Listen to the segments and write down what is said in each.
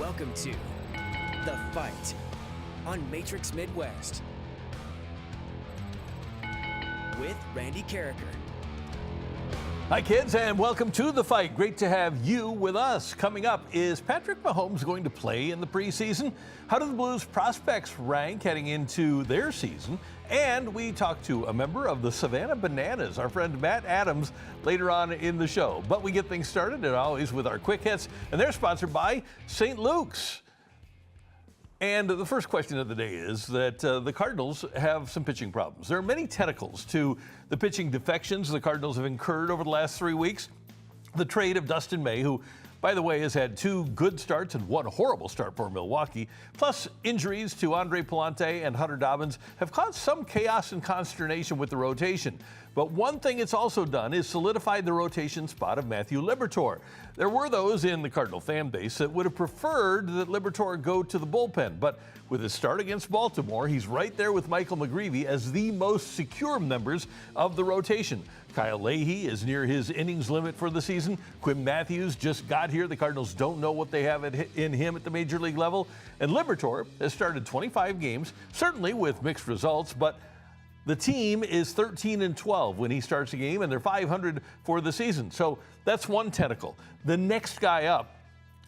Welcome to The Fight on Matrix Midwest with Randy Carricker. Hi, kids, and welcome to The Fight. Great to have you with us. Coming up, is Patrick Mahomes going to play in the preseason? How do the Blues prospects rank heading into their season? And we talk to a member of the Savannah Bananas, our friend Matta Adams, later on in the show. But we get things started, as always, with our quick hits, and they're sponsored by St. Luke's. And the first question of the day is that the Cardinals have some pitching problems. There are many tentacles to the pitching defections the Cardinals have incurred over the last 3 weeks. The trade of Dustin May, who, by the way, has had 2 good starts and 1 horrible start for Milwaukee, plus injuries to Andre Palante and Hunter Dobbins have caused some chaos and consternation with the rotation. But one thing it's also done is solidified the rotation spot of Matthew Liberatore. There were those in the Cardinal fan base that would have preferred that Liberatore go to the bullpen, but with his start against Baltimore, he's right there with Michael McGreevy as the most secure members of the rotation. Kyle Leahy is near his innings limit for the season. Quinn Matthews just got here. The Cardinals don't know what they have in him at the major league level. And Liberatore has started 25 games, certainly with mixed results, but the team is 13-12 when he starts a game, and they're .500 for the season. So that's one tentacle. The next guy up,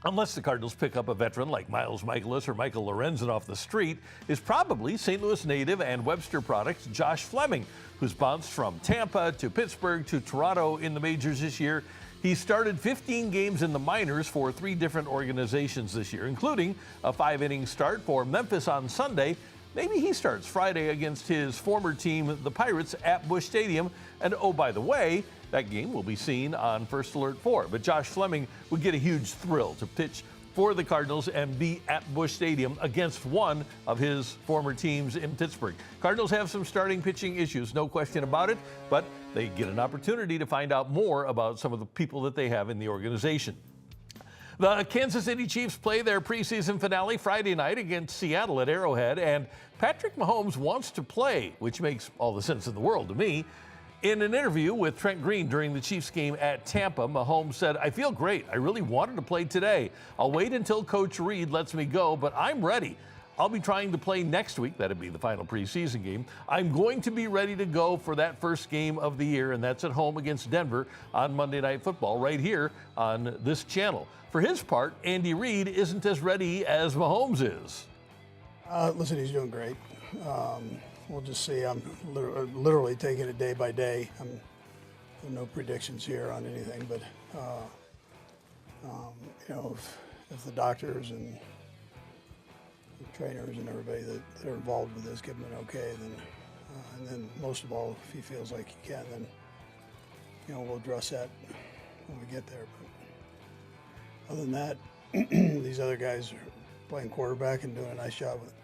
unless the Cardinals pick up a veteran like Miles Michaelis or Michael Lorenzen off the street, is probably St. Louis native and Webster product Josh Fleming, who's bounced from Tampa to Pittsburgh to Toronto in the majors this year. He started 15 games in the minors for 3 different organizations this year, including a 5-inning start for Memphis on Sunday. Maybe he starts Friday against his former team, the Pirates, at Busch Stadium. And oh, by the way, that game will be seen on First Alert 4. But Josh Fleming would get a huge thrill to pitch for the Cardinals and be at Busch Stadium against one of his former teams in Pittsburgh. Cardinals have some starting pitching issues, no question about it, but they get an opportunity to find out more about some of the people that they have in the organization. The Kansas City Chiefs play their preseason finale Friday night against Seattle at Arrowhead, and Patrick Mahomes wants to play, which makes all the sense in the world to me. In an interview with Trent Green during the Chiefs game at Tampa, Mahomes said, "I feel great. I really wanted to play today. I'll wait until Coach Reed lets me go, but I'm ready. I'll be trying to play next week." That'd be the final preseason game. "I'm going to be ready to go for that first game of the year, and that's at home against Denver on Monday Night Football right here on this channel." For his part, Andy Reid isn't as ready as Mahomes is. Listen, he's doing great. We'll just see. I'm literally taking it day by day. No predictions here on anything, but if the doctors and the trainers and everybody that are involved with this give him an okay, then and then most of all, if he feels like he can, then we'll address that when we get there. But other than that, these other guys are playing quarterback and doing a nice job with it.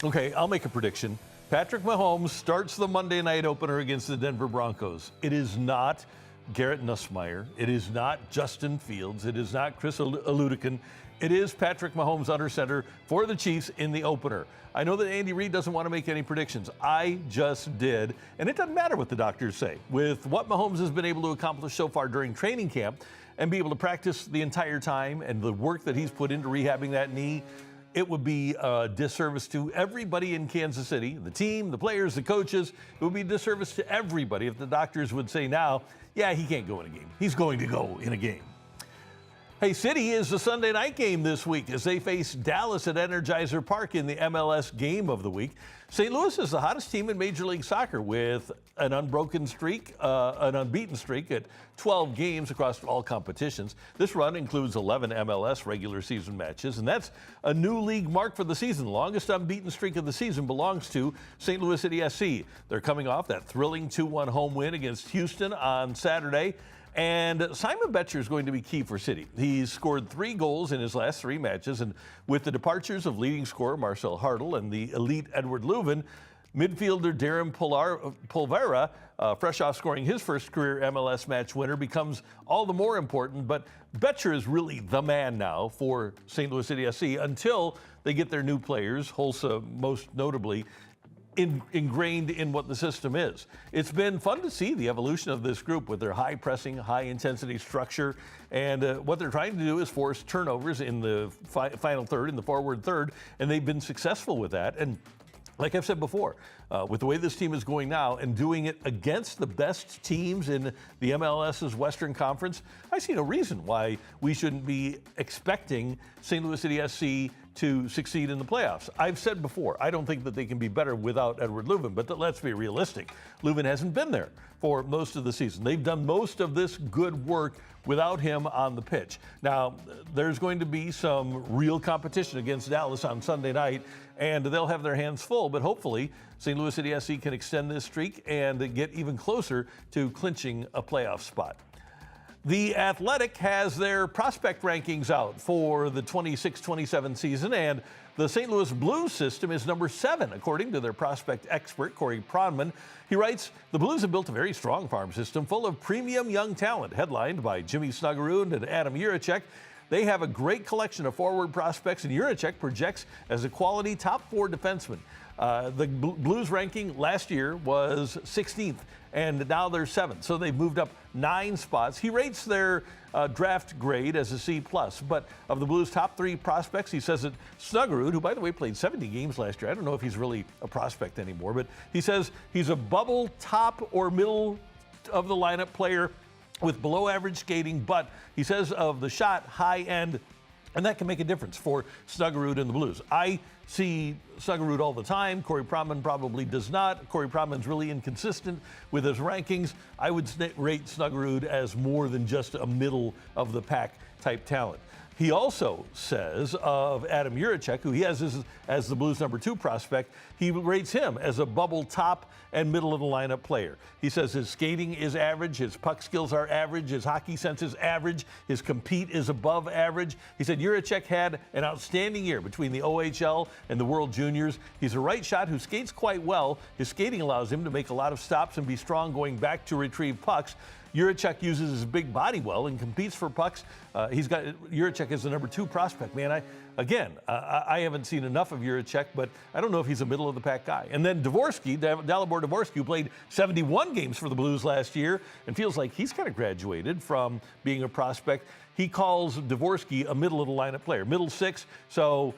Okay, I'll make a prediction. Patrick Mahomes starts the Monday night opener against the Denver Broncos. It is not Garrett Nussmeier. It is not Justin Fields. It is not Chris Aludican. It is Patrick Mahomes under center for the Chiefs in the opener. I know that Andy Reid doesn't want to make any predictions. I just did. And it doesn't matter what the doctors say. With what Mahomes has been able to accomplish so far during training camp and be able to practice the entire time and the work that he's put into rehabbing that knee, it would be a disservice to everybody in Kansas City, the team, the players, the coaches. It would be a disservice to everybody if the doctors would say now, yeah, he can't go in a game. He's going to go in a game. Hey, City is the Sunday night game this week as they face Dallas at Energizer Park in the MLS Game of the Week. St. Louis is the hottest team in Major League Soccer with an unbeaten streak at 12 games across all competitions. This run includes 11 MLS regular season matches, and that's a new league mark for the season. The longest unbeaten streak of the season belongs to St. Louis City SC. They're coming off that thrilling 2-1 home win against Houston on Saturday. And Simon Betcher is going to be key for City. He's scored 3 goals in his last 3 matches, and with the departures of leading scorer Marcel Hartl and the elite Edward Leuven, midfielder Darren Pulvera, fresh off scoring his first career MLS match winner, becomes all the more important. But Betcher is really the man now for St. Louis City SC until they get their new players, Hulsa most notably, ingrained in what the system is. It's been fun to see the evolution of this group with their high pressing, high intensity structure. And what they're trying to do is force turnovers in the final third, in the forward third. And they've been successful with that. And like I've said before, with the way this team is going now and doing it against the best teams in the MLS's Western Conference, I see no reason why we shouldn't be expecting St. Louis City SC to succeed in the playoffs. I've said before, I don't think that they can be better without Edward Leuven, but let's be realistic. Leuven hasn't been there for most of the season. They've done most of this good work without him on the pitch. Now, there's going to be some real competition against Dallas on Sunday night, and they'll have their hands full, but hopefully St. Louis City SC can extend this streak and get even closer to clinching a playoff spot. The Athletic has their prospect rankings out for the 26-27 season, and the St. Louis Blues system is number 7, according to their prospect expert, Corey Pronman. He writes, the Blues have built a very strong farm system full of premium young talent, headlined by Jimmy Snuggerud and Adam Jiricek. They have a great collection of forward prospects, and Jiricek projects as a quality top 4 defenseman. The Blues ranking last year was 16th, and now they're 7th, so they've moved up 9 spots. He rates their draft grade as a C+, but of the Blues' top 3 prospects, he says that Snuggerud, who by the way played 70 games last year, I don't know if he's really a prospect anymore, but he says he's a bubble top or middle of the lineup player with below average skating, but he says of the shot, high end, and that can make a difference for Snuggerud and the Blues. I see Snuggerud all the time. Corey Pronman probably does not. Corey Pronman's really inconsistent with his rankings. I would rate Snuggerud as more than just a middle of the pack type talent. He also says of Adam Jiricek, who he has as the Blues' number 2 prospect, he rates him as a bubble top and middle of the lineup player. He says his skating is average, his puck skills are average, his hockey sense is average, his compete is above average. He said Jiricek had an outstanding year between the OHL and the World Juniors. He's a right shot who skates quite well. His skating allows him to make a lot of stops and be strong going back to retrieve pucks. Jiricek uses his big body well and competes for pucks. Jiricek is the number 2 prospect. Man, I haven't seen enough of Jiricek, but I don't know if he's a middle of the pack guy. And then Dvorsky, Dalibor Dvorsky, who played 71 games for the Blues last year and feels like he's kind of graduated from being a prospect. He calls Dvorsky a middle of the lineup player, middle 6, so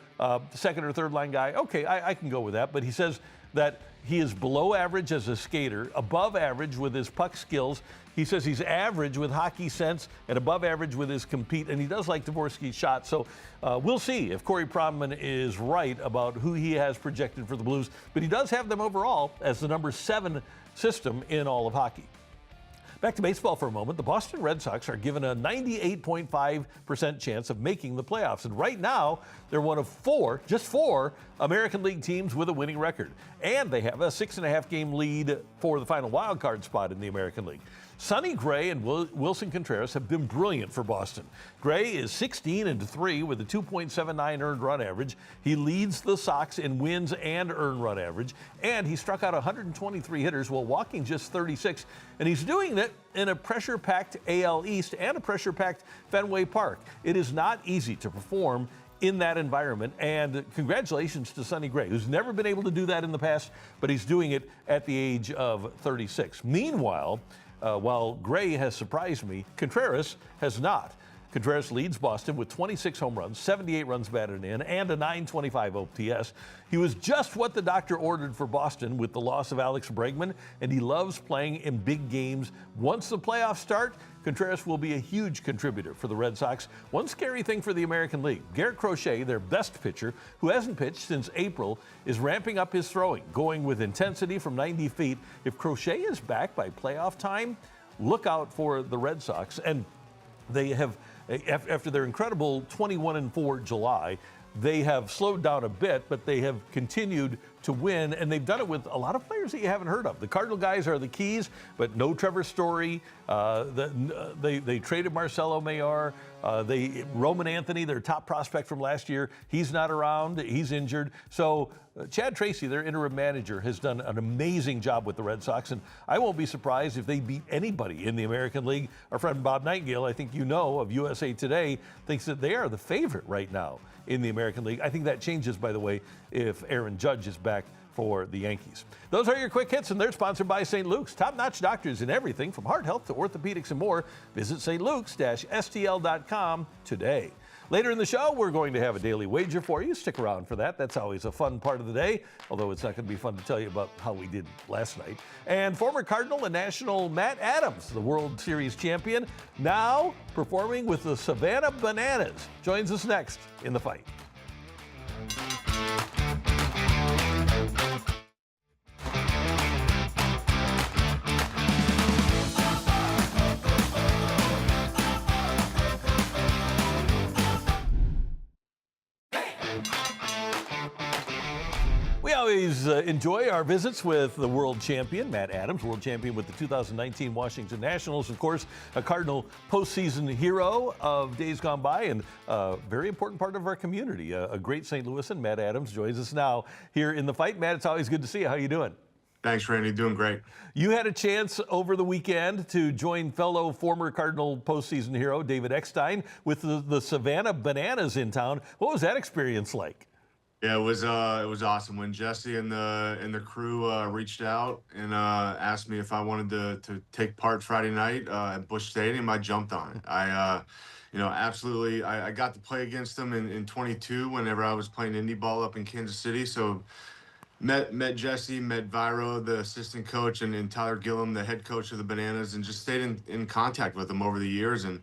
second or third line guy. Okay, I can go with that, but he says that he is below average as a skater, above average with his puck skills. He says he's average with hockey sense and above average with his compete, and he does like Dvorsky's shot. So we'll see if Corey Pronman is right about who he has projected for the Blues, but he does have them overall as the number 7 system in all of hockey. Back to baseball for a moment. The Boston Red Sox are given a 98.5% chance of making the playoffs. And right now, they're one of just four American League teams with a winning record. And they have a 6.5 game lead for the final wild card spot in the American League. Sonny Gray and Wilson Contreras have been brilliant for Boston. Gray is 16-3 with a 2.79 earned run average. He leads the Sox in wins and earned run average, and he struck out 123 hitters while walking just 36, and he's doing it in a pressure-packed AL East and a pressure-packed Fenway Park. It is not easy to perform in that environment, and congratulations to Sonny Gray, who's never been able to do that in the past, but he's doing it at the age of 36. Meanwhile, while Gray has surprised me, Contreras has not. Contreras leads Boston with 26 home runs, 78 runs batted in, and a .925 OPS. He was just what the doctor ordered for Boston with the loss of Alex Bregman, and he loves playing in big games. Once the playoffs start, Contreras will be a huge contributor for the Red Sox. One scary thing for the American League, Garrett Crochet, their best pitcher, who hasn't pitched since April, is ramping up his throwing, going with intensity from 90 feet. If Crochet is back by playoff time, look out for the Red Sox. And they have, after their incredible 21-4 July, they have slowed down a bit, but they have continued to win, and they've done it with a lot of players that you haven't heard of. The Cardinal guys are the keys, but no Trevor Story. They traded Marcelo Mayer. Roman Anthony, their top prospect from last year, he's not around. He's injured. So Chad Tracy, their interim manager, has done an amazing job with the Red Sox, and I won't be surprised if they beat anybody in the American League. Our friend Bob Nightingale, I think you know, of USA Today, thinks that they are the favorite right now in the American League. I think that changes, by the way, if Aaron Judge is back for the Yankees. Those are your quick hits, and they're sponsored by St. Luke's. Top-notch doctors in everything from heart health to orthopedics and more. Visit stlukes-stl.com today. Later in the show, we're going to have a daily wager for you. Stick around for that. That's always a fun part of the day, although it's not going to be fun to tell you about how we did last night. And former Cardinal and National Matta Adams, the World Series champion, now performing with the Savannah Bananas, joins us next in The Fight. We always enjoy our visits with the world champion, Matta Adams, world champion with the 2019 Washington Nationals. Of course, a Cardinal postseason hero of days gone by and a very important part of our community. A great St. Louisan, Matta Adams, joins us now here in The Fight. Matt, it's always good to see you. How you doing? Thanks, Randy. Doing great. You had a chance over the weekend to join fellow former Cardinal postseason hero David Eckstein with the Savannah Bananas in town. What was that experience like? Yeah, it was awesome when Jesse and the crew reached out and asked me if I wanted to take part Friday night at Busch Stadium. I jumped on it. Absolutely. I got to play against them in 22 whenever I was playing indie ball up in Kansas City. So met Jesse, met Viro, the assistant coach, and Tyler Gillum, the head coach of the Bananas, and just stayed in contact with them over the years, and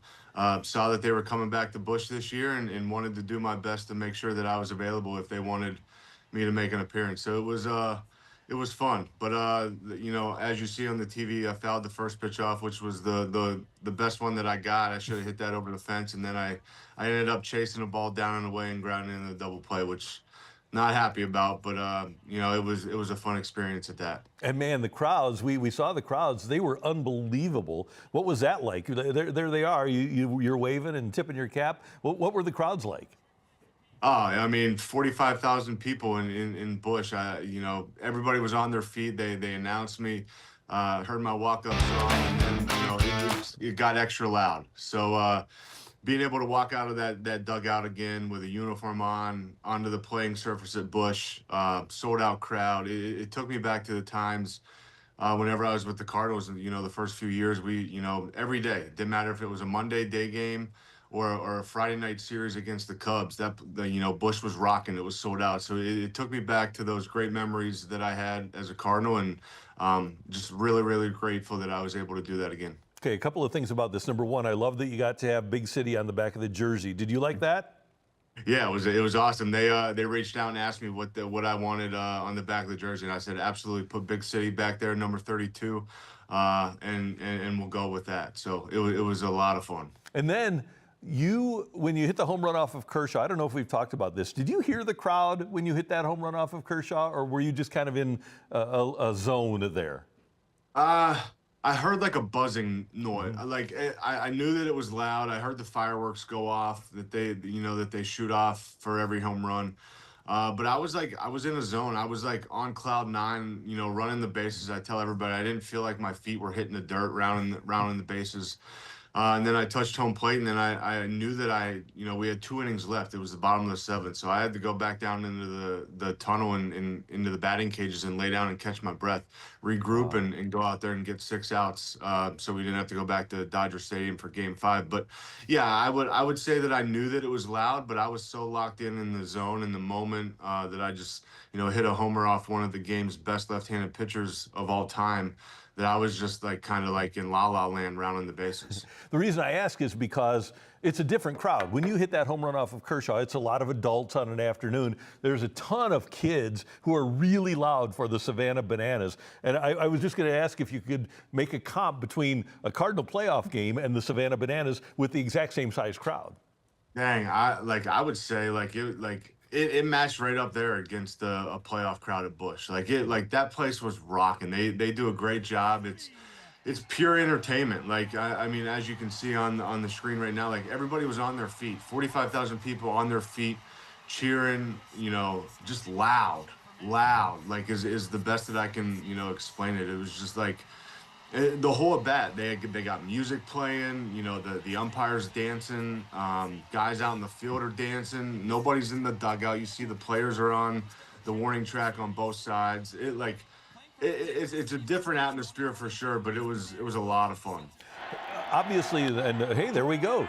saw that they were coming back to Busch this year, and wanted to do my best to make sure that I was available if they wanted me to make an appearance. So it was fun. But as you see on the TV, I fouled the first pitch off, which was the best one that I got. I should have hit that over the fence, and then I ended up chasing the ball down and away and grounding in the double play, which not happy about, but it was a fun experience at that. And man, the crowds, we saw the crowds, they were unbelievable. What was that like? There they are, you're waving and tipping your cap. What were the crowds like? 45,000 people in Busch. Everybody was on their feet. They announced me, heard my walk-up song, and then it got extra loud. So being able to walk out of that dugout again with a uniform on, onto the playing surface at Busch, sold out crowd. It took me back to the times whenever I was with the Cardinals, and the first few years, we every day, it didn't matter if it was a Monday day game or a Friday night series against the Cubs, Busch was rocking. It was sold out. So it took me back to those great memories that I had as a Cardinal, and just really, really grateful that I was able to do that again. Okay, a couple of things about this. Number one, I love that you got to have Big City on the back of the jersey. Did you like that? Yeah, it was awesome. They reached out and asked me what I wanted on the back of the jersey, and I said absolutely, put Big City back there, number 32, and we'll go with that. So it was a lot of fun. And then when you hit the home run off of Kershaw, I don't know if we've talked about this. Did you hear the crowd when you hit that home run off of Kershaw, or were you just kind of in a zone there? I heard like a buzzing noise. Like I knew that it was loud. I heard the fireworks go off that they shoot off for every home run. But I was in a zone. I was like on cloud nine, running the bases. I tell everybody I didn't feel like my feet were hitting the dirt, rounding the bases. And then I touched home plate, and then I knew that we had 2 innings left. It was the bottom of the 7th, so I had to go back down into the tunnel and into the batting cages and lay down and catch my breath, regroup, and go out there and get 6 outs, so we didn't have to go back to Dodger Stadium for Game 5. But yeah, I would say that I knew that it was loud, but I was so locked in the zone in the moment that I just hit a homer off one of the game's best left-handed pitchers of all time, that I was just kind of in la la land rounding the bases. The reason I ask is because it's a different crowd. When you hit that home run off of Kershaw, it's a lot of adults on an afternoon. There's a ton of kids who are really loud for the Savannah Bananas. And I was just going to ask if you could make a comp between a Cardinal playoff game and the Savannah Bananas with the exact same size crowd. Dang, I would say it matched right up there against a playoff crowd at Busch. That place was rocking. They do a great job. It's pure entertainment. As you can see on the screen right now, everybody was on their feet. 45,000 people on their feet, cheering. Just loud. Is the best that I can explain it. It was just the whole at bat. They got music playing. The umpires dancing. Guys out in the field are dancing. Nobody's in the dugout. You see the players are on the warning track on both sides. It's a different atmosphere for sure, but it was a lot of fun. Obviously, and hey, there we go.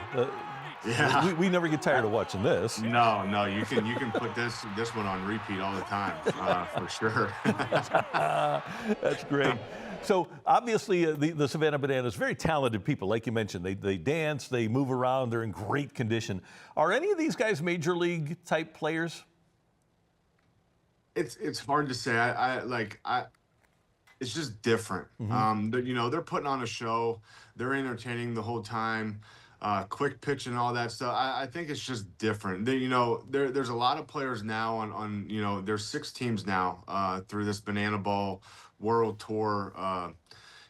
Yeah. We never get tired of watching this. No, no, you can put this one on repeat all the time, for sure. That's great. So obviously, the Savannah Bananas, very talented people, like you mentioned. They dance, they move around, they're in great condition. Are any of these guys major league type players? It's hard to say. It's just different. They're putting on a show. They're entertaining the whole time. Quick pitch and all that stuff. I think it's just different. There's a lot of players now on there's 6 teams now through this Banana Ball World Tour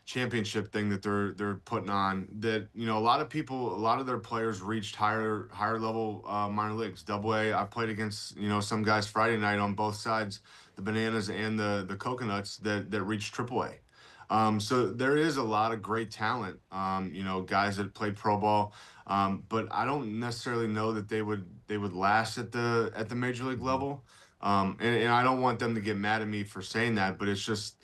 championship thing that they're putting on. That a lot of their players reached higher level minor leagues. Double A. I played against some guys Friday night on both sides, the Bananas and the Coconuts that reached Triple A. So there is a lot of great talent, guys that play pro ball, but I don't necessarily know that they would last at the major league level. And I don't want them to get mad at me for saying that, but it's just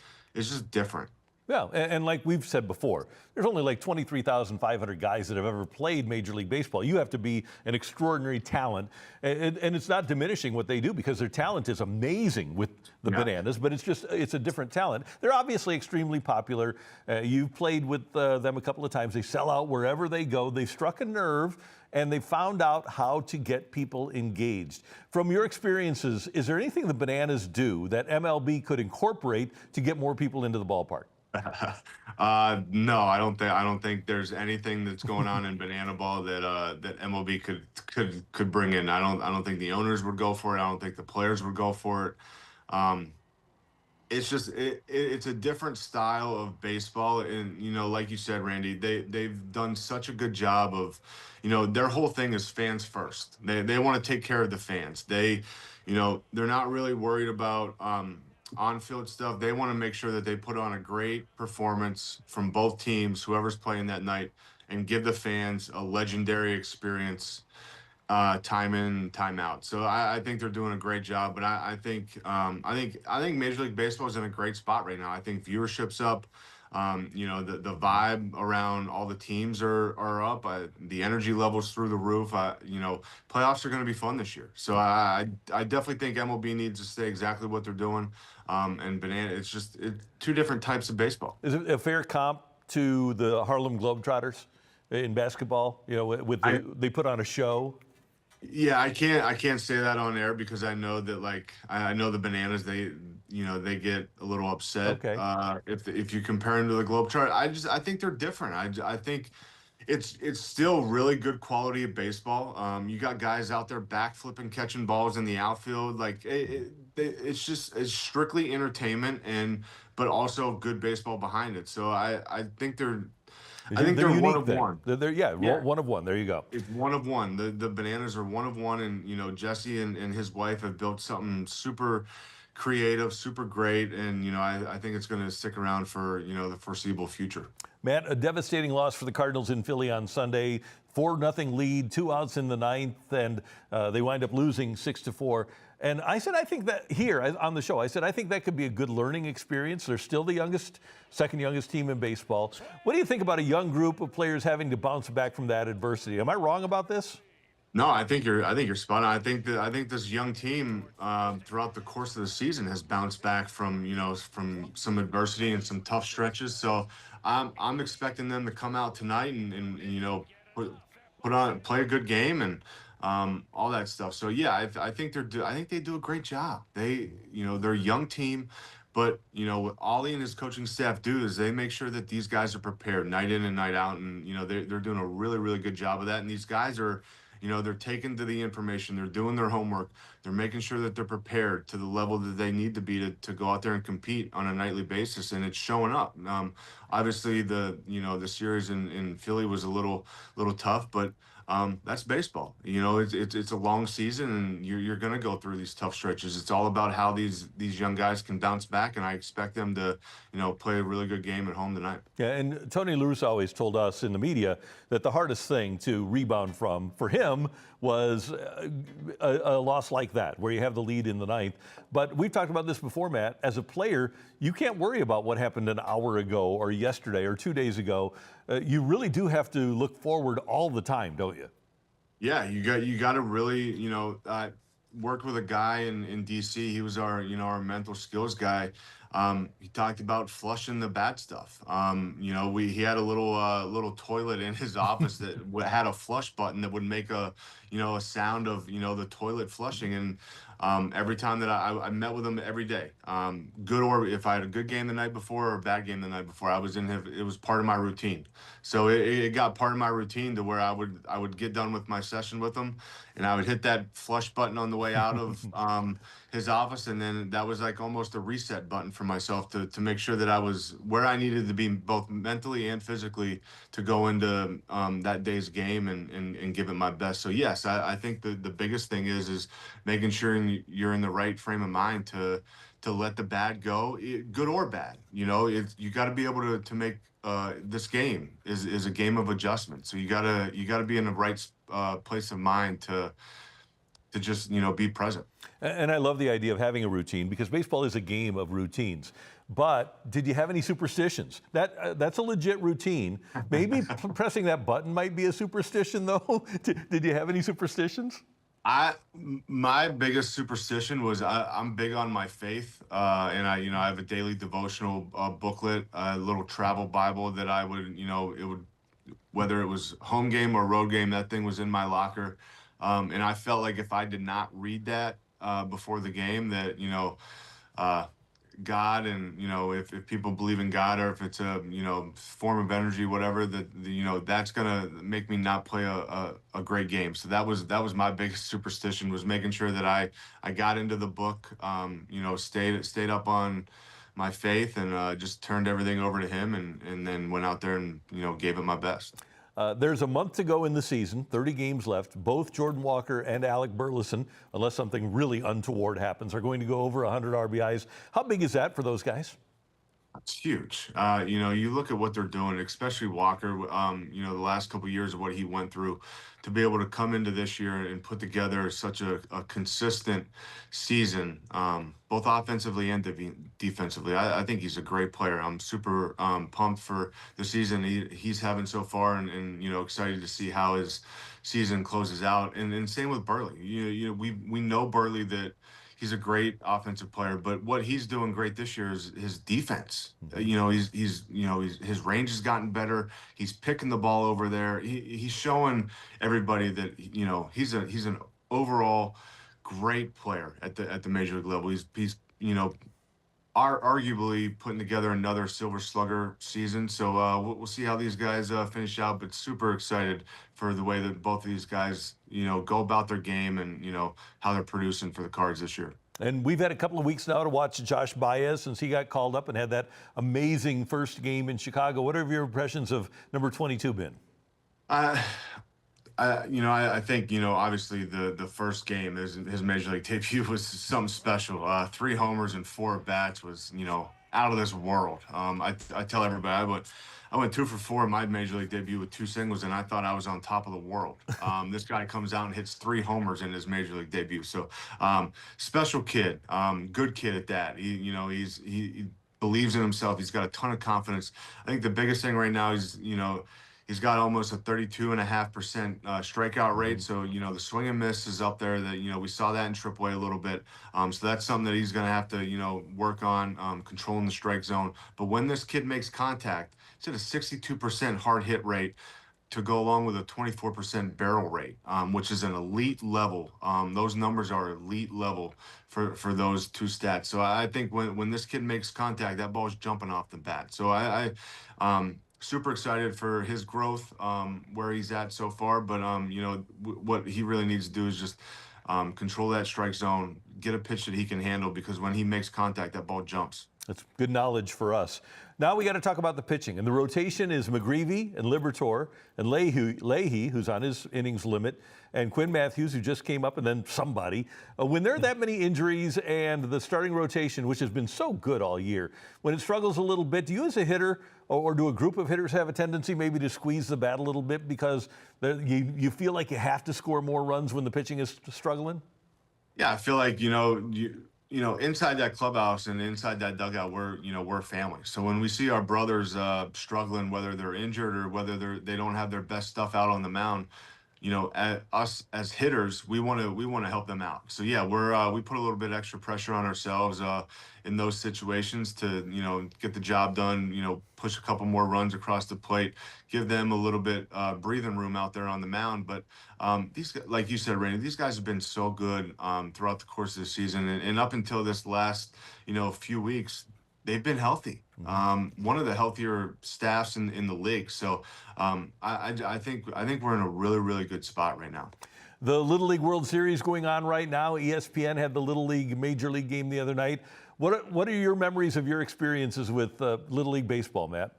different. Yeah, and like we've said before, there's only like 23,500 guys that have ever played Major League Baseball. You have to be an extraordinary talent, and it's not diminishing what they do because their talent is amazing with the Bananas, but it's a different talent. They're obviously extremely popular. You've played with them a couple of times. They sell out wherever they go. They struck a nerve, and they found out how to get people engaged. From your experiences, is there anything the Bananas do that MLB could incorporate to get more people into the ballpark? No, I don't think there's anything that's going on in Banana Ball that MLB could bring in. I don't think the owners would go for it. I don't think the players would go for it. It's just it's a different style of baseball, and like you said, Randy, they've done such a good job of, their whole thing is fans first. They want to take care of the fans. They're not really worried about on-field stuff. They want to make sure that they put on a great performance from both teams, whoever's playing that night, and give the fans a legendary experience, time in, time out. So I think they're doing a great job. But I think Major League Baseball is in a great spot right now. I think viewership's up. The vibe around all the teams are up. The energy levels through the roof. Playoffs are going to be fun this year. So I definitely think MLB needs to say exactly what they're doing. And it's 2 different types of baseball. Is it a fair comp to the Harlem Globetrotters in basketball? They put on a show. Yeah, I can't say that on air because I know that I know the Bananas, they get a little upset. Okay. If you compare them to the Globetrotters. I think they're different. I think it's still really good quality of baseball. You got guys out there backflipping, catching balls in the outfield. It's strictly entertainment but also good baseball behind it. So I think they're one of one. One of one. There you go. It's one of one. The Bananas are one of one, and Jesse and his wife have built something super creative, super great, and I think it's going to stick around for the foreseeable future. Matt, a devastating loss for the Cardinals in Philly on Sunday. 4-0 lead, 2 outs in the ninth, and they wind up losing 6-4. And I said, I think that here on the show, I said, I think that could be a good learning experience. They're still the second youngest team in baseball. What do you think about a young group of players having to bounce back from that adversity? Am I wrong about this? No, I think you're spot on. I think this young team throughout the course of the season has bounced back from some adversity and some tough stretches. So I'm expecting them to come out tonight and play a good game and all that stuff. So yeah, I think they do a great job. They're a young team, but what Ollie and his coaching staff do is they make sure that these guys are prepared night in and night out, and they're doing a really, really good job of that. And these guys are, they're taking to the information, they're doing their homework, they're making sure that they're prepared to the level that they need to be to go out there and compete on a nightly basis, and it's showing up. Obviously the series in Philly was a little tough, but That's baseball. You know, it's a long season, and you're going to go through these tough stretches. It's all about how these young guys can bounce back, and I expect them to, play a really good game at home tonight. Yeah, and Tony La Russa always told us in the media that the hardest thing to rebound from for him was a loss like that, where you have the lead in the ninth. But we've talked about this before, Matt. As a player, you can't worry about what happened an hour ago or yesterday or 2 days ago. You really do have to look forward all the time, don't you? Yeah, you got to really, worked with a guy in DC. He was our mental skills guy. He talked about flushing the bad stuff. He had a little toilet in his office that had a flush button that would make a sound of the toilet flushing. And every time that I met with him every day, good, or if I had a good game the night before or a bad game the night before, I was in his, it was part of my routine. So it got part of my routine to where I would get done with my session with him, and I would hit that flush button on the way out of his office, and then that was like almost a reset button for myself to make sure that I was where I needed to be, both mentally and physically, to go into that day's game and give it my best. So yes, I think the biggest thing is making sure you're in the right frame of mind to let the bad go, good or bad. You got to be able to make this game is a game of adjustment. So you gotta be in the right place of mind to just be present. And I love the idea of having a routine, because baseball is a game of routines. But did you have any superstitions? That's a legit routine. Maybe pressing that button might be a superstition, though. Did you have any superstitions? My biggest superstition was I'm big on my faith, and I have a daily devotional booklet, a little travel Bible that I would it would, whether it was home game or road game, that thing was in my locker, and I felt like if I did not read that before the game, that God, and if people believe in God, or if it's a form of energy, whatever, that that's gonna make me not play a great game. So that was my biggest superstition, was making sure that I got into the book, stayed up on my faith, and just turned everything over to him, and then went out there and gave it my best. There's a month to go in the season, 30 games left. Both Jordan Walker and Alec Burleson, unless something really untoward happens, are going to go over 100 RBIs. How big is that for those guys? It's huge. You look at what they're doing, especially Walker, the last couple of years of what he went through, to be able to come into this year and put together such a consistent season, both offensively and defensively. I think he's a great player. I'm super pumped for the season he's having so far, and excited to see how his season closes out. And same with Burley. We know Burley, that he's a great offensive player, but what he's doing great this year is his defense. His range has gotten better. He's picking the ball over there. He's showing everybody that he's an overall great player at the major league level. He's arguably putting together another Silver Slugger season. So we'll see how these guys finish out, but super excited for the way that both of these guys, go about their game, and, how they're producing for the Cards this year. And we've had a couple of weeks now to watch Josh Baez since he got called up and had that amazing first game in Chicago. What have your impressions of number 22 been? I think, obviously the first game, his major league debut, was something special. 3 homers and 4 bats was, out of this world. I tell everybody, I went 2 for 4 in my major league debut with 2 singles, and I thought I was on top of the world. This guy comes out and hits 3 homers in his major league debut. So special kid, good kid at that. He believes in himself. He's got a ton of confidence. I think the biggest thing right now is, he's got almost a 32.5% strikeout rate. So, the swing and miss is up there. That, we saw that in AAA a little bit. So that's something that he's going to have to, work on, controlling the strike zone. But when this kid makes contact, it's at a 62% hard hit rate, to go along with a 24% barrel rate, which is an elite level. Those numbers are elite level for those 2 stats. So I think when this kid makes contact, that ball's jumping off the bat. So I super excited for his growth, where he's at so far. But what he really needs to do is just control that strike zone, get a pitch that he can handle, because when he makes contact, that ball jumps. That's good knowledge for us. Now we got to talk about the pitching. And the rotation is McGreevy and Liberatore and Leahy, who's on his innings limit, and Quinn Matthews, who just came up, and then somebody. When there are that many injuries and the starting rotation, which has been so good all year, when it struggles a little bit, do you as a hitter or do a group of hitters have a tendency maybe to squeeze the bat a little bit because you feel like you have to score more runs when the pitching is struggling? Yeah, I feel like, inside that clubhouse and inside that dugout, we're family. So when we see our brothers struggling, whether they're injured or whether they don't have their best stuff out on the mound, us as hitters, we want to help them out. So yeah, we put a little bit extra pressure on ourselves in those situations to get the job done. Push a couple more runs across the plate, give them a little bit breathing room out there on the mound. But these, like you said, Randy, these guys have been so good throughout the course of the season, and up until this last few weeks, they've been healthy. One of the healthier staffs in the league. So I think we're in a really, really good spot right now. The Little League World Series going on right now. ESPN had the Little League Major League game the other night. What are your memories of your experiences with Little League baseball, Matt?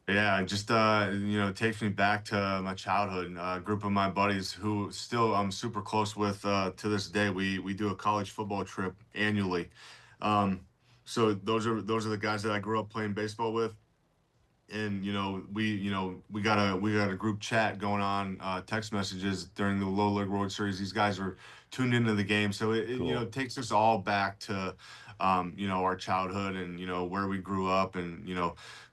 Yeah, it just it takes me back to my childhood. A group of my buddies who still I'm super close with to this day. We do a college football trip annually. So those are the guys that I grew up playing baseball with, and we got a group chat going on, text messages during the Little League World Series. These guys are tuned into the game, so Cool. it takes us all back to our childhood and where we grew up and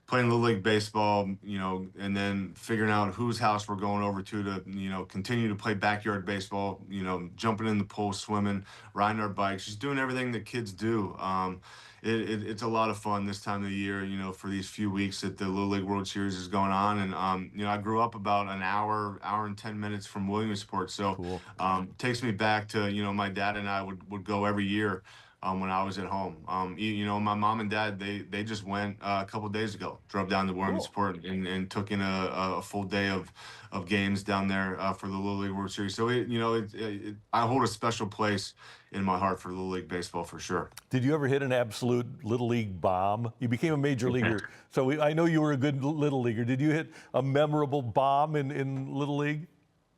playing Little League baseball, and then figuring out whose house we're going over to continue to play backyard baseball, jumping in the pool, swimming, riding our bikes, just doing everything that kids do. It's a lot of fun this time of the year, for these few weeks that the Little League World Series is going on. And, I grew up about an hour and 10 minutes from Williamsport. So Cool. Takes me back to, my dad and I would go every year. When I was at home, my mom and dad, they just went a couple of days ago, drove down to Williamsport and took in a full day of games down there for the Little League World Series. So I hold a special place in my heart for Little League baseball for sure. Did you ever hit an absolute Little League bomb? You became a major leaguer, so I know you were a good Little Leaguer. Did you hit a memorable bomb in Little League?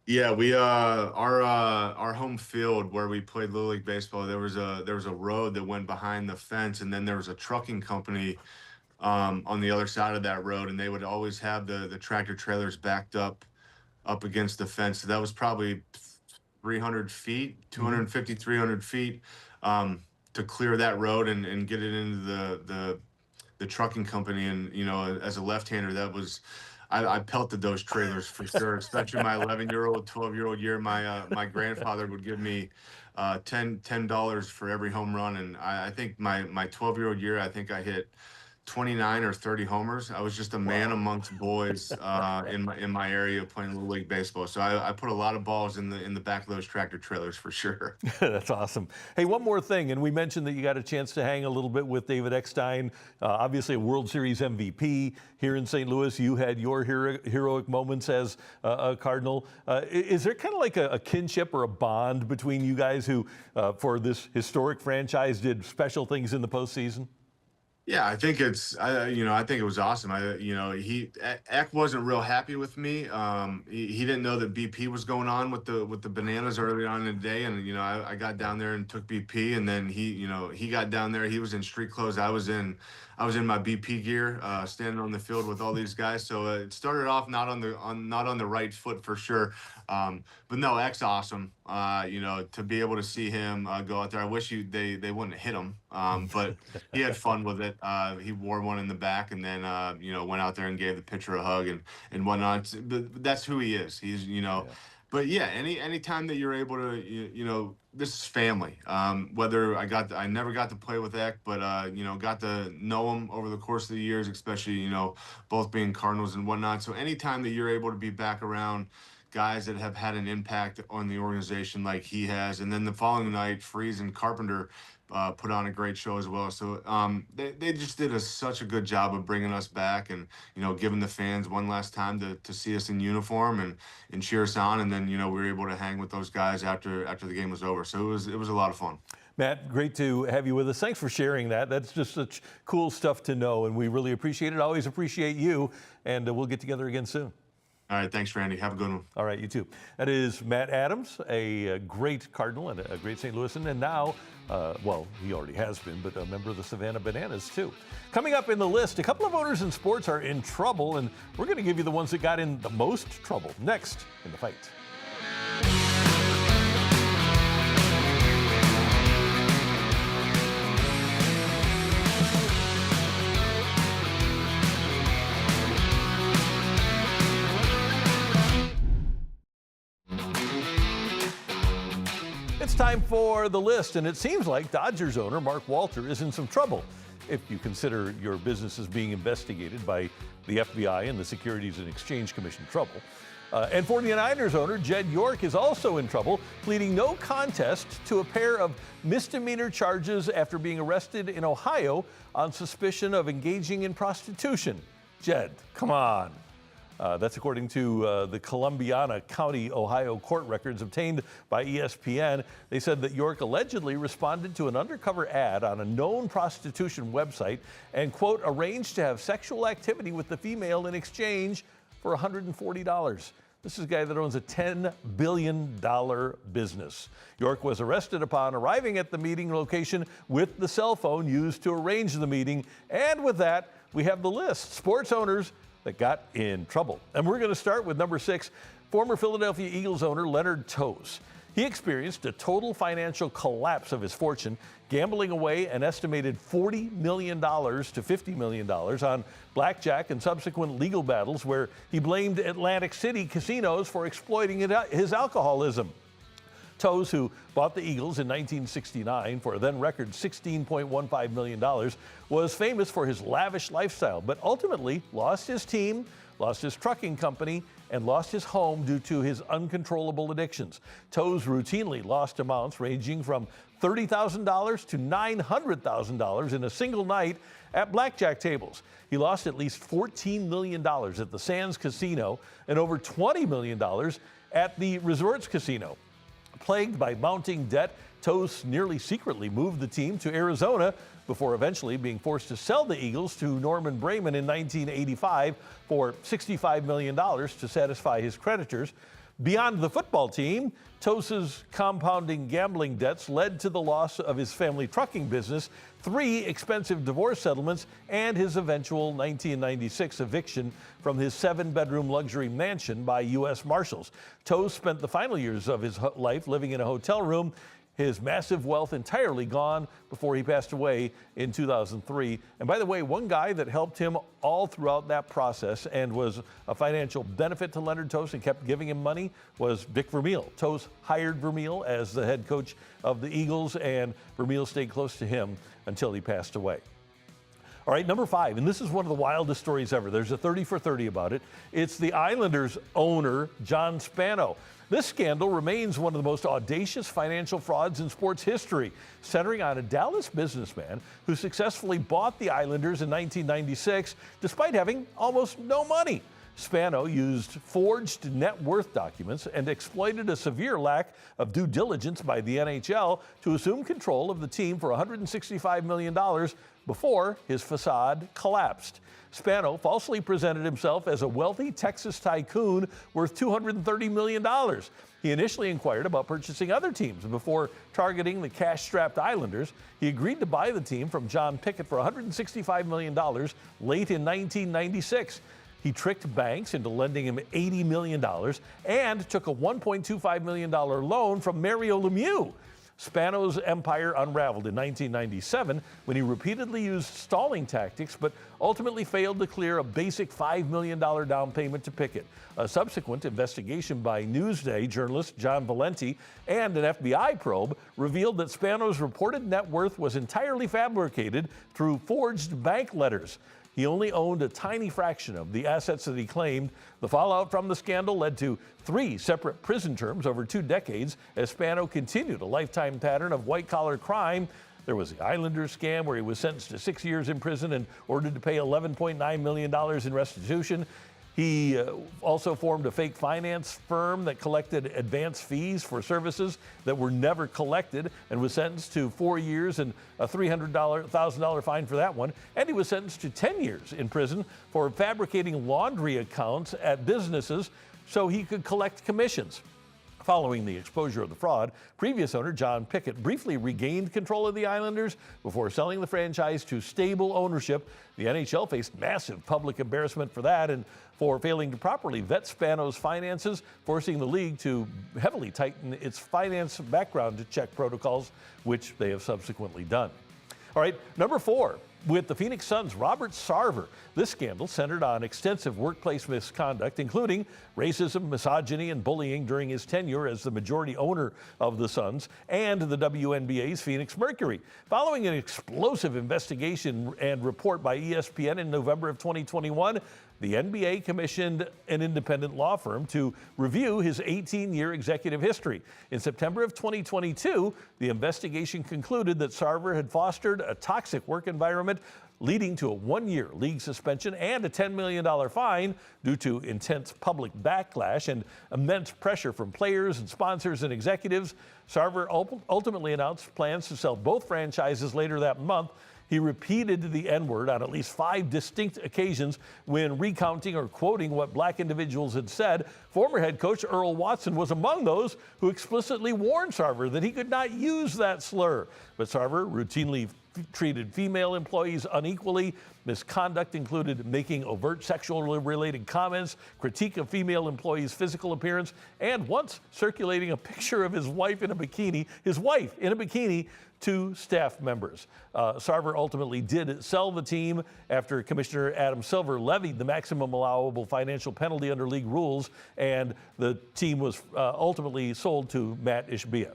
Yeah, we our home field where we played Little League baseball, there was a road that went behind the fence, and then there was a trucking company on the other side of that road, and they would always have the tractor trailers backed up against the fence. So that was probably 300 feet, 250, 300 feet to clear that road and get it into the trucking company. And as a left-hander, that was. I pelted those trailers for sure, especially my 11-year-old, 12-year-old year. My grandfather would give me $10 for every home run, and I think my 12-year-old year, I think I hit 29 or 30 homers. I was just a man amongst boys in my area playing Little League baseball. So I put a lot of balls in the back of those tractor trailers for sure. That's awesome. Hey, one more thing, and we mentioned that you got a chance to hang a little bit with David Eckstein, obviously a World Series MVP here in St. Louis. You had your heroic moments as a Cardinal. Is there kind of like a kinship or a bond between you guys who, for this historic franchise, did special things in the postseason? Yeah, I think I think it was awesome. Eck wasn't real happy with me. He didn't know that BP was going on with the bananas early on in the day, and I got down there and took BP, and then he got down there. He was in street clothes. I was in my BP gear, standing on the field with all these guys. So it started off not on the right foot for sure. But no, Eck's awesome. To be able to see him go out there, I wish they wouldn't hit him. But he had fun with it. He wore one in the back, and then went out there and gave the pitcher a hug and whatnot. But that's who he is. He's Yeah. But yeah, any time that you're able to, this is family. Whether I never got to play with Eck, but got to know him over the course of the years, especially both being Cardinals and whatnot. So anytime that you're able to be back around guys that have had an impact on the organization like he has, and then the following night, Freese and Carpenter put on a great show as well. So they just did such a good job of bringing us back and giving the fans one last time to see us in uniform and cheer us on. And then we were able to hang with those guys after the game was over. So it was a lot of fun. Matt, great to have you with us. Thanks for sharing that. That's just such cool stuff to know, and we really appreciate it. Always appreciate you, and we'll get together again soon. All right, thanks, Randy. Have a good one. All right, you too. That is Matt Adams, a great Cardinal and a great St. Louisan, and now, well, he already has been, but a member of the Savannah Bananas too. Coming up in the list, a couple of owners in sports are in trouble, and we're going to give you the ones that got in the most trouble next in the fight. It's time for the list, and it seems like Dodgers owner Mark Walter is in some trouble if you consider your business is being investigated by the FBI and the Securities and Exchange Commission trouble. And 49ers owner Jed York is also in trouble, pleading no contest to a pair of misdemeanor charges after being arrested in Ohio on suspicion of engaging in prostitution. Jed, come on. That's according to the Columbiana County, Ohio court records obtained by ESPN. They said that York allegedly responded to an undercover ad on a known prostitution website and, quote, arranged to have sexual activity with the female in exchange for $140. This is a guy that owns a $10 billion business. York was arrested upon arriving at the meeting location with the cell phone used to arrange the meeting. And with that, we have the list. Sports owners that got in trouble. And we're going to start with number 6, former Philadelphia Eagles owner Leonard Toews. He experienced a total financial collapse of his fortune, gambling away an estimated $40 million to $50 million on blackjack and subsequent legal battles where he blamed Atlantic City casinos for exploiting his alcoholism. Toews, who bought the Eagles in 1969 for a then record $16.15 million, was famous for his lavish lifestyle, but ultimately lost his team, lost his trucking company, and lost his home due to his uncontrollable addictions. Toews routinely lost amounts ranging from $30,000 to $900,000 in a single night at blackjack tables. He lost at least $14 million at the Sands Casino and over $20 million at the Resorts Casino. Plagued by mounting debt, Toews nearly secretly moved the team to Arizona before eventually being forced to sell the Eagles to Norman Brayman in 1985 for $65 million to satisfy his creditors. Beyond the football team, Toews' compounding gambling debts led to the loss of his family trucking business, 3 expensive divorce settlements, and his eventual 1996 eviction from his 7-bedroom luxury mansion by U.S. Marshals. Toews spent the final years of his life living in a hotel room, his massive wealth entirely gone before he passed away in 2003. And by the way, one guy that helped him all throughout that process and was a financial benefit to Leonard Toews and kept giving him money was Dick Vermeil. Toews hired Vermeil as the head coach of the Eagles, and Vermeil stayed close to him until he passed away. All right, number 5, and this is one of the wildest stories ever. There's a 30 for 30 about it. It's the Islanders owner, John Spano. This scandal remains one of the most audacious financial frauds in sports history, centering on a Dallas businessman who successfully bought the Islanders in 1996 despite having almost no money. Spano used forged net worth documents and exploited a severe lack of due diligence by the NHL to assume control of the team for $165 million before his facade collapsed. Spano falsely presented himself as a wealthy Texas tycoon worth $230 million. He initially inquired about purchasing other teams before targeting the cash-strapped Islanders. He agreed to buy the team from John Pickett for $165 million late in 1996. He tricked banks into lending him $80 million and took a $1.25 million loan from Mario Lemieux. Spano's empire unraveled in 1997 when he repeatedly used stalling tactics but ultimately failed to clear a basic $5 million down payment to Pickett. A subsequent investigation by Newsday journalist John Valenti and an FBI probe revealed that Spano's reported net worth was entirely fabricated through forged bank letters. He only owned a tiny fraction of the assets that he claimed. The fallout from the scandal led to 3 separate prison terms over 2 decades as Spano continued a lifetime pattern of white-collar crime. There was the Islanders scam where he was sentenced to 6 years in prison and ordered to pay $11.9 million in restitution. He also formed a fake finance firm that collected advance fees for services that were never collected and was sentenced to 4 years and a $300,000 fine for that one. And he was sentenced to 10 years in prison for fabricating laundry accounts at businesses so he could collect commissions. Following the exposure of the fraud, previous owner John Pickett briefly regained control of the Islanders before selling the franchise to stable ownership. The NHL faced massive public embarrassment for that and for failing to properly vet Spano's finances, forcing the league to heavily tighten its finance background check protocols, which they have subsequently done. All right, number 4. With the Phoenix Suns' Robert Sarver. This scandal centered on extensive workplace misconduct, including racism, misogyny, and bullying during his tenure as the majority owner of the Suns and the WNBA's Phoenix Mercury. Following an explosive investigation and report by ESPN in November of 2021, the NBA commissioned an independent law firm to review his 18-year executive history. In September of 2022, the investigation concluded that Sarver had fostered a toxic work environment, leading to a 1-year league suspension and a $10 million fine due to intense public backlash and immense pressure from players and sponsors and executives. Sarver ultimately announced plans to sell both franchises later that month. He repeated the N-word on at least 5 distinct occasions when recounting or quoting what black individuals had said. Former head coach Earl Watson was among those who explicitly warned Sarver that he could not use that slur. But Sarver routinely treated female employees unequally. Misconduct included making overt sexual-related comments, critique of female employees' physical appearance, and once circulating a picture of his wife in a bikini to staff members. Sarver ultimately did sell the team after Commissioner Adam Silver levied the maximum allowable financial penalty under league rules, and the team was ultimately sold to Matt Ishbia.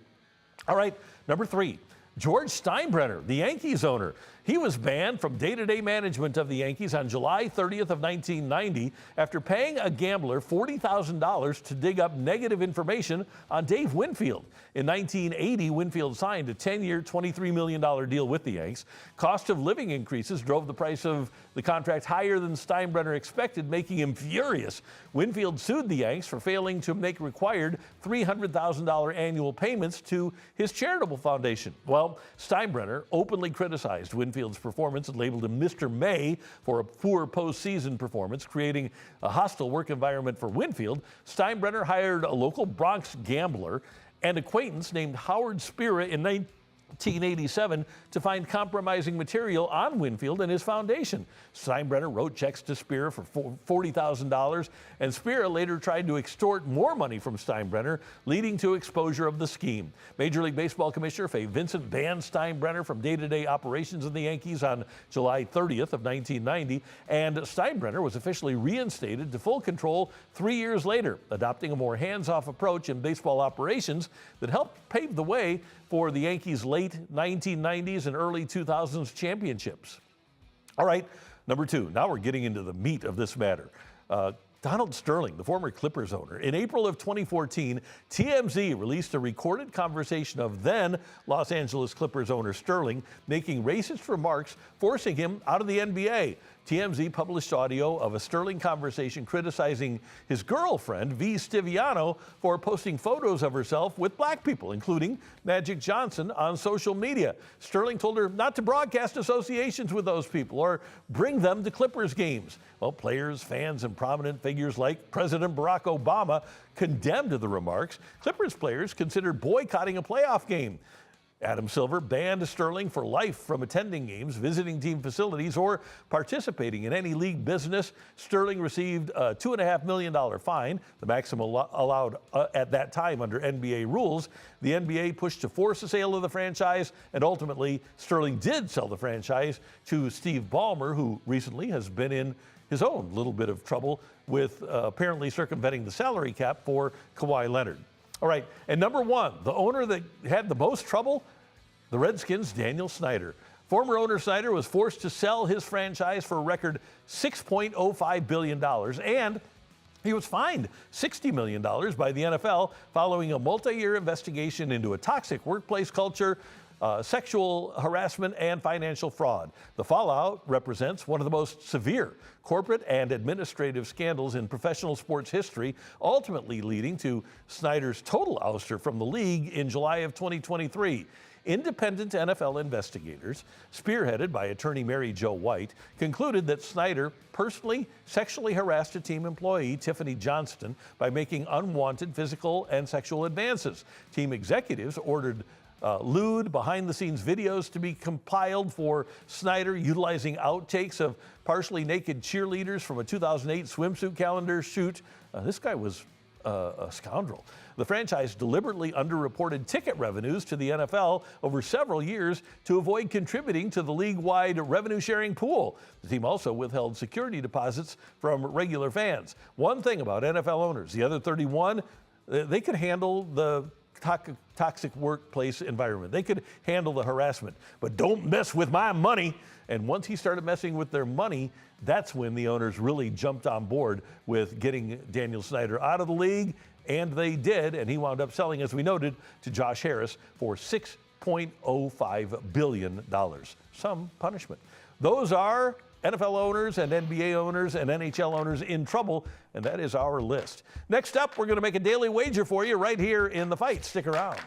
All right, number 3. George Steinbrenner, the Yankees owner. He was banned from day-to-day management of the Yankees on July 30th of 1990 after paying a gambler $40,000 to dig up negative information on Dave Winfield. In 1980, Winfield signed a 10-year, $23 million deal with the Yanks. Cost of living increases drove the price of the contract higher than Steinbrenner expected, making him furious. Winfield sued the Yanks for failing to make required $300,000 annual payments to his charitable foundation. Well, Steinbrenner openly criticized Winfield's performance and labeled him Mr. May for a poor postseason performance, creating a hostile work environment for Winfield. Steinbrenner hired a local Bronx gambler and acquaintance named Howard Spira in 1987 to find compromising material on Winfield and his foundation. Steinbrenner wrote checks to Spira for $40,000, and Spira later tried to extort more money from Steinbrenner, leading to exposure of the scheme. Major League Baseball Commissioner Fay Vincent banned Steinbrenner from day-to-day operations of the Yankees on July 30th of 1990, and Steinbrenner was officially reinstated to full control 3 years later, adopting a more hands-off approach in baseball operations that helped pave the way for the Yankees' late 1990s and early 2000s championships. All right, number 2. Now we're getting into the meat of this matter. Donald Sterling, the former Clippers owner. In April of 2014, TMZ released a recorded conversation of then Los Angeles Clippers owner Sterling making racist remarks, forcing him out of the NBA. TMZ published audio of a Sterling conversation criticizing his girlfriend, V. Stiviano, for posting photos of herself with black people, including Magic Johnson, on social media. Sterling told her not to broadcast associations with those people or bring them to Clippers games. Well, players, fans, and prominent figures like President Barack Obama condemned the remarks. Clippers players considered boycotting a playoff game. Adam Silver banned Sterling for life from attending games, visiting team facilities, or participating in any league business. Sterling received a $2.5 million fine, the maximum allowed at that time under NBA rules. The NBA pushed to force the sale of the franchise, and ultimately Sterling did sell the franchise to Steve Ballmer, who recently has been in his own little bit of trouble with apparently circumventing the salary cap for Kawhi Leonard. All right, and number 1, the owner that had the most trouble, the Redskins' Daniel Snyder. Former owner Snyder was forced to sell his franchise for a record $6.05 billion, and he was fined $60 million by the NFL following a multi-year investigation into a toxic workplace culture. sexual harassment and financial fraud. The fallout represents one of the most severe corporate and administrative scandals in professional sports history, ultimately leading to Snyder's total ouster from the league in July of 2023. Independent NFL investigators, spearheaded by attorney Mary Jo White, concluded that Snyder personally sexually harassed a team employee, Tiffany Johnston, by making unwanted physical and sexual advances. Team executives ordered lewd behind-the-scenes videos to be compiled for Snyder, utilizing outtakes of partially naked cheerleaders from a 2008 swimsuit calendar shoot. This guy was a scoundrel. The franchise deliberately underreported ticket revenues to the NFL over several years to avoid contributing to the league-wide revenue-sharing pool. The team also withheld security deposits from regular fans. One thing about NFL owners, the other 31, they could handle the toxic workplace environment. They could handle the harassment, but don't mess with my money. And once he started messing with their money, that's when the owners really jumped on board with getting Daniel Snyder out of the league, and they did, and he wound up selling, as we noted, to Josh Harris for $6.05 billion. Some punishment. Those are NFL owners and NBA owners and NHL owners in trouble, and that is our list. Next up, we're going to make a daily wager for you right here in The Fight. Stick around.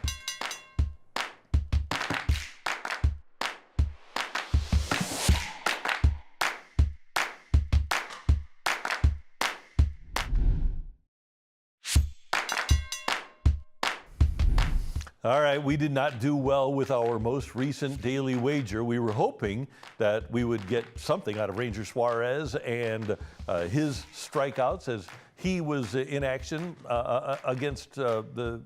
All right, we did not do well with our most recent daily wager. We were hoping that we would get something out of Ranger Suarez and his strikeouts as he was in action against the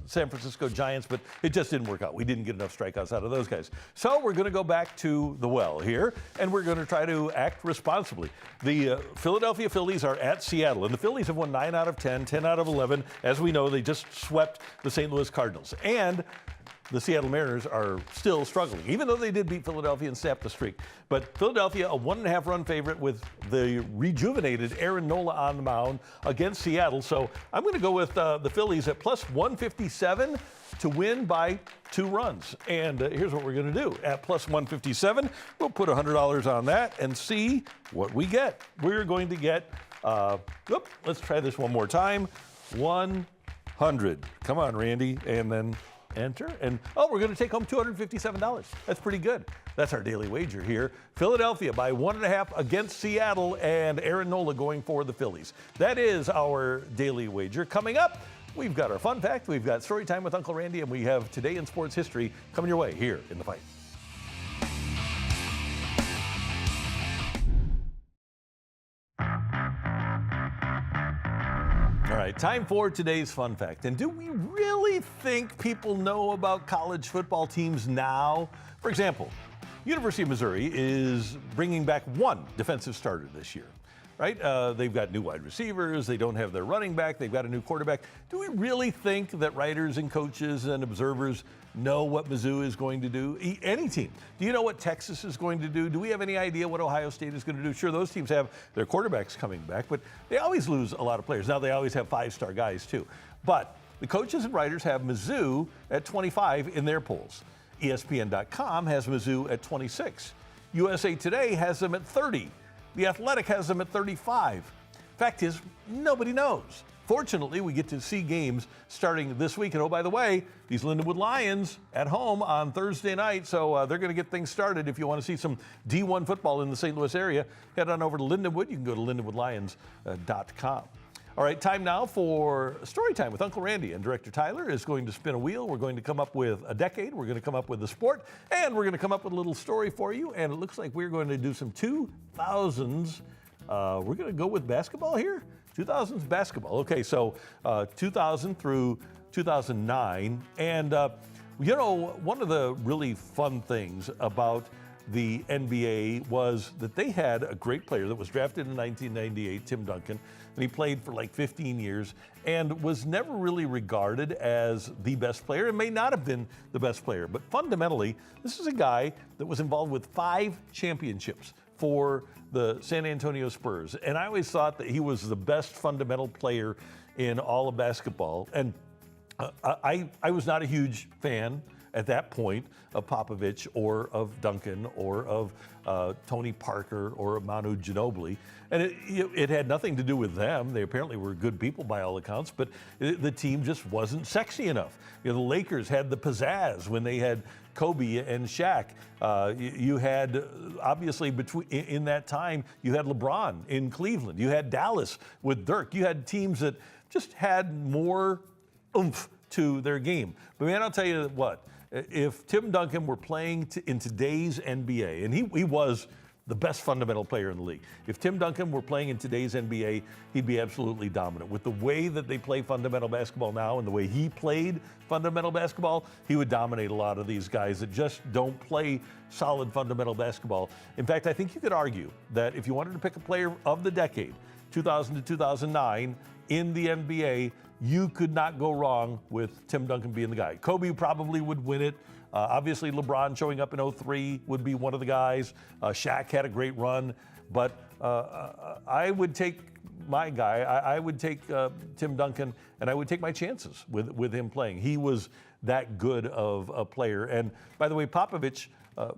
San Francisco Giants, but it just didn't work out. We didn't get enough strikeouts out of those guys. So we're going to go back to the well here, and we're going to try to act responsibly. The Philadelphia Phillies are at Seattle, and the Phillies have won 9 out of 10, 10 out of 11. As we know, they just swept the St. Louis Cardinals. And the Seattle Mariners are still struggling, even though they did beat Philadelphia and snapped the streak. But Philadelphia, a 1.5-run favorite with the rejuvenated Aaron Nola on the mound against Seattle. So I'm going to go with the Phillies at plus 157 to win by 2 runs. And here's what we're going to do. At plus 157, we'll put $100 on that and see what we get. We're going to get, let's try this one more time, 100. Come on, Randy. And then enter, and we're going to take home $257. That's pretty good. That's our daily wager here. Philadelphia by 1.5 against Seattle, and Aaron Nola going for the Phillies. That is our daily wager. Coming up, we've got our fun fact, we've got story time with Uncle Randy, and we have Today in Sports History coming your way here in The Fight. All right, time for today's fun fact. And do we really think people know about college football teams now? For example, University of Missouri is bringing back 1 defensive starter this year, right? They've got new wide receivers. They don't have their running back. They've got a new quarterback. Do we really think that writers and coaches and observers know what Mizzou is going to do? Any team. Do you know what Texas is going to do? Do we have any idea what Ohio State is going to do? Sure, those teams have their quarterbacks coming back, but they always lose a lot of players. Now, they always have 5-star guys, too. But the coaches and writers have Mizzou at 25 in their polls. ESPN.com has Mizzou at 26. USA Today has them at 30. The Athletic has them at 35. Fact is, nobody knows. Fortunately, we get to see games starting this week. And oh, by the way, these Lindenwood Lions at home on Thursday night. So they're going to get things started. If you want to see some D1 football in the St. Louis area, head on over to Lindenwood. You can go to lindenwoodlions.com. All right, time now for story time with Uncle Randy. And Director Tyler is going to spin a wheel. We're going to come up with a decade. We're going to come up with a sport. And we're going to come up with a little story for you. And it looks like we're going to do some 2000s. We're going to go with basketball here. 2000s basketball. Okay, so 2000 through 2009. And, you know, one of the really fun things about the NBA was that they had a great player that was drafted in 1998, Tim Duncan, and he played for like 15 years and was never really regarded as the best player and may not have been the best player. But fundamentally, this is a guy that was involved with 5 championships for the San Antonio Spurs. And I always thought that he was the best fundamental player in all of basketball. And I was not a huge fan at that point of Popovich or of Duncan or of Tony Parker or Manu Ginobili. And it had nothing to do with them. They apparently were good people by all accounts, but the team just wasn't sexy enough. The Lakers had the pizzazz when they had Kobe and Shaq. You had, obviously, in that time, you had LeBron in Cleveland. You had Dallas with Dirk. You had teams that just had more oomph to their game. But man, I'll tell you what, if Tim Duncan were playing in today's NBA, and he was the best fundamental player in the league. If Tim Duncan were playing in today's NBA, he'd be absolutely dominant. With the way that they play fundamental basketball now and the way he played fundamental basketball, he would dominate a lot of these guys that just don't play solid fundamental basketball. In fact, I think you could argue that if you wanted to pick a player of the decade, 2000 to 2009, in the NBA, you could not go wrong with Tim Duncan being the guy. Kobe probably would win it. Obviously, LeBron showing up in 03 would be one of the guys. Shaq had a great run. But I would take my guy. I would take Tim Duncan, and I would take my chances with him playing. He was that good of a player. And by the way, Popovich,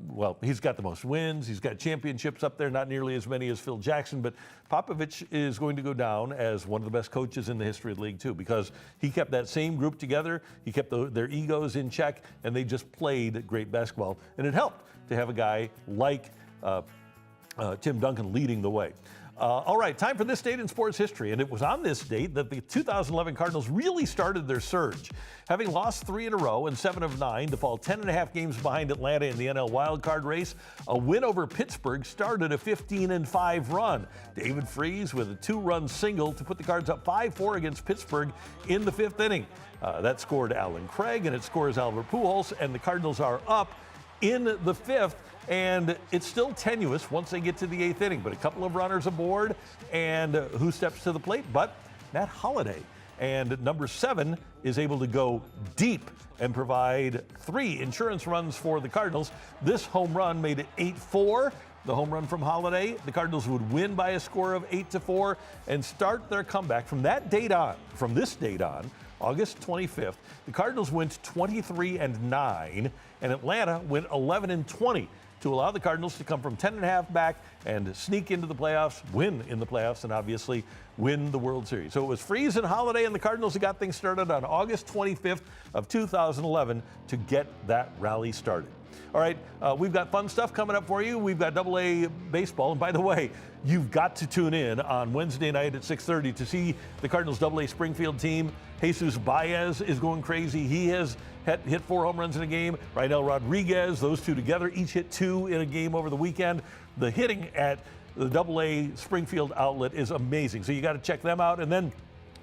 well, he's got the most wins. He's got championships up there, not nearly as many as Phil Jackson, but Popovich is going to go down as one of the best coaches in the history of the league, too, because he kept that same group together. He kept their egos in check, and they just played great basketball. And it helped to have a guy like Tim Duncan leading the way. All right, time for this date in sports history, and it was on this date that the 2011 Cardinals really started their surge. Having lost 3 in a row and 7 of 9 to fall 10.5 games behind Atlanta in the NL wildcard race, a win over Pittsburgh started a 15-5 run. David Freese with a 2-run single to put the Cards up 5-4 against Pittsburgh in the 5th inning. That scored Alan Craig, and it scores Albert Pujols, and the Cardinals are up in the 5th. And it's still tenuous once they get to the 8th inning, but a couple of runners aboard, and who steps to the plate but Matt Holliday. And number 7 is able to go deep and provide 3 insurance runs for the Cardinals. This home run made it 8-4. The home run from Holliday, the Cardinals would win by a score of 8-4 and start their comeback. From that date on, from this date on, August 25th, the Cardinals went 23-9, and Atlanta went 11-20. To allow the Cardinals to come from 10.5 back and sneak into the playoffs, win in the playoffs, and obviously win the World Series. So it was Freese and Holliday and the Cardinals that got things started on August 25th of 2011 to get that rally started. All right, we've got fun stuff coming up for you. We've got AA baseball. And by the way, you've got to tune in on Wednesday night at 6:30 to see the Cardinals AA Springfield team. Jesus Baez is going crazy. He has hit 4 home runs in a game. Raynel Rodriguez, those two together, each hit 2 in a game over the weekend. The hitting at the AA Springfield outlet is amazing. So you got to check them out. And then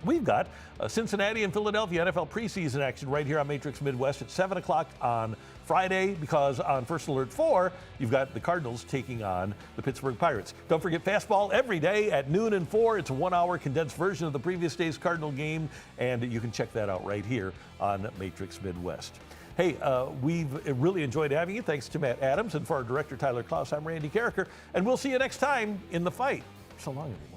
we've got Cincinnati and Philadelphia NFL preseason action right here on Matrix Midwest at 7 o'clock on Friday, because on First Alert 4, you've got the Cardinals taking on the Pittsburgh Pirates. Don't forget fastball every day at noon and 4. It's a 1-hour condensed version of the previous day's Cardinal game, and you can check that out right here on Matrix Midwest. Hey, we've really enjoyed having you. Thanks to Matt Adams, and for our director, Tyler Klaus, I'm Randy Carricker, and we'll see you next time in The Fight. So long, everyone.